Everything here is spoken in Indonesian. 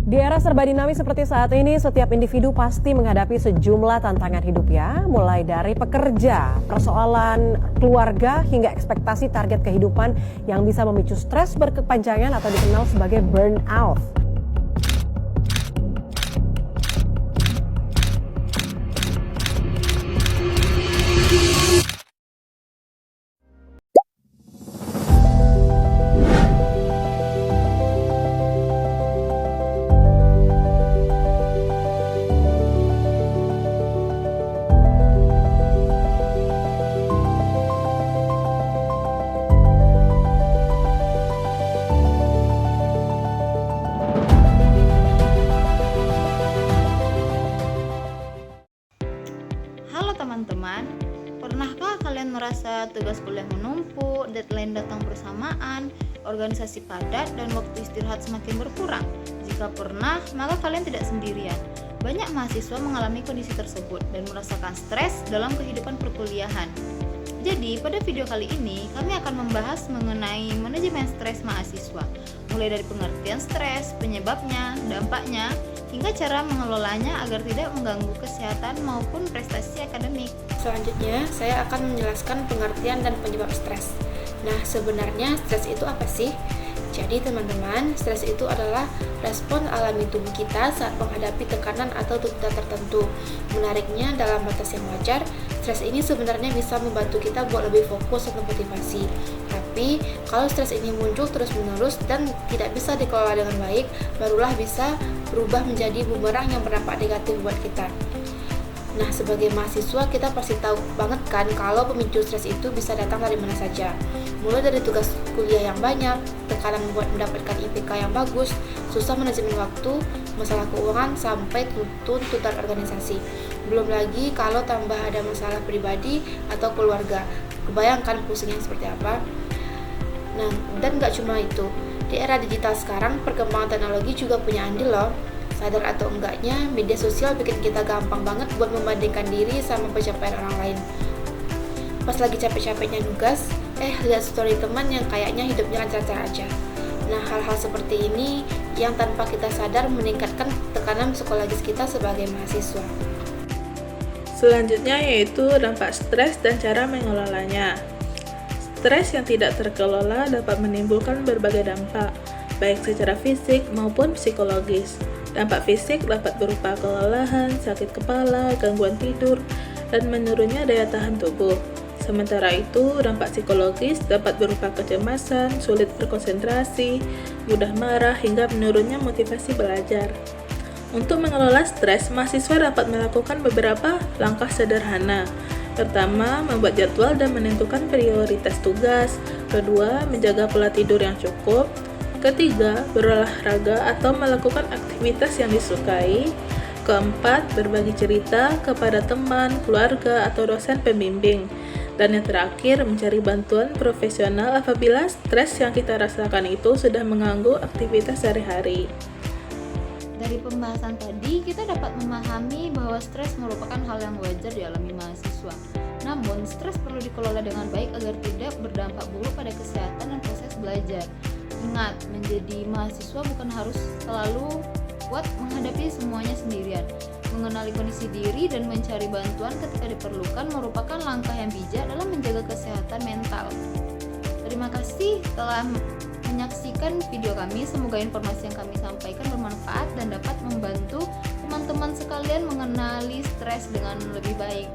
Di era serba dinamis seperti saat ini, setiap individu pasti menghadapi sejumlah tantangan hidup ya, mulai dari pekerja, persoalan keluarga, hingga ekspektasi target kehidupan yang bisa memicu stres berkepanjangan atau dikenal sebagai burnout. Halo teman-teman, pernahkah kalian merasa tugas kuliah menumpuk, deadline datang bersamaan, organisasi padat, dan waktu istirahat semakin berkurang? Jika pernah, maka kalian tidak sendirian. Banyak mahasiswa mengalami kondisi tersebut dan merasakan stres dalam kehidupan perkuliahan. Jadi, pada video kali ini, kami akan membahas mengenai manajemen stres mahasiswa, mulai dari pengertian stres, penyebabnya, dampaknya, hingga cara mengelolanya agar tidak mengganggu kesehatan maupun prestasi akademik. Selanjutnya, saya akan menjelaskan pengertian dan penyebab stres. Nah, sebenarnya stres itu apa sih? Jadi teman-teman, stres itu adalah respon alami tubuh kita saat menghadapi tekanan atau tuntutan tertentu. Menariknya, dalam batas yang wajar, stres ini sebenarnya bisa membantu kita buat lebih fokus dan motivasi. Tapi, kalau stres ini muncul terus-menerus dan tidak bisa dikelola dengan baik, barulah bisa berubah menjadi bumerang yang berdampak negatif buat kita. Nah, sebagai mahasiswa kita pasti tahu banget kan kalau pemicu stres itu bisa datang dari mana saja. Mulai dari tugas kuliah yang banyak, tekanan buat mendapatkan IPK yang bagus, susah manajemen waktu, masalah keuangan, sampai tuntutan organisasi. Belum lagi kalau tambah ada masalah pribadi atau keluarga. Kebayangkan pusingnya seperti apa? Nah, dan gak cuma itu. Di era digital sekarang, perkembangan teknologi juga punya andil loh. Sadar atau enggaknya, media sosial bikin kita gampang banget buat membandingkan diri sama pencapaian orang lain. Pas lagi capek-capeknya nugas, lihat story teman yang kayaknya hidupnya lancar-lancar aja. Nah, hal-hal seperti ini yang tanpa kita sadar meningkatkan tekanan psikologis kita sebagai mahasiswa. Selanjutnya yaitu dampak stres dan cara mengelolanya. Stres yang tidak terkelola dapat menimbulkan berbagai dampak, baik secara fisik maupun psikologis. Dampak fisik dapat berupa kelelahan, sakit kepala, gangguan tidur, dan menurunnya daya tahan tubuh. Sementara itu, dampak psikologis dapat berupa kecemasan, sulit berkonsentrasi, mudah marah, hingga menurunnya motivasi belajar. Untuk mengelola stres, mahasiswa dapat melakukan beberapa langkah sederhana. Pertama, membuat jadwal dan menentukan prioritas tugas. Kedua, menjaga pola tidur yang cukup. Ketiga, berolahraga atau melakukan aktivitas yang disukai. Keempat, berbagi cerita kepada teman, keluarga, atau dosen pembimbing. Dan yang terakhir, mencari bantuan profesional apabila stres yang kita rasakan itu sudah mengganggu aktivitas sehari-hari. Dari pembahasan tadi, kita dapat memahami bahwa stres merupakan hal yang wajar dialami mahasiswa. Namun, stres perlu dikelola dengan baik agar tidak berdampak buruk pada kesehatan dan proses belajar. Ingat, menjadi mahasiswa bukan harus selalu kuat menghadapi semuanya sendirian. Mengenali kondisi diri dan mencari bantuan ketika diperlukan merupakan langkah yang bijak dalam menjaga kesehatan mental. Terima kasih telah menyaksikan video kami. Semoga informasi yang kami sampaikan bermanfaat dan dapat membantu teman-teman sekalian mengenali stres dengan lebih baik.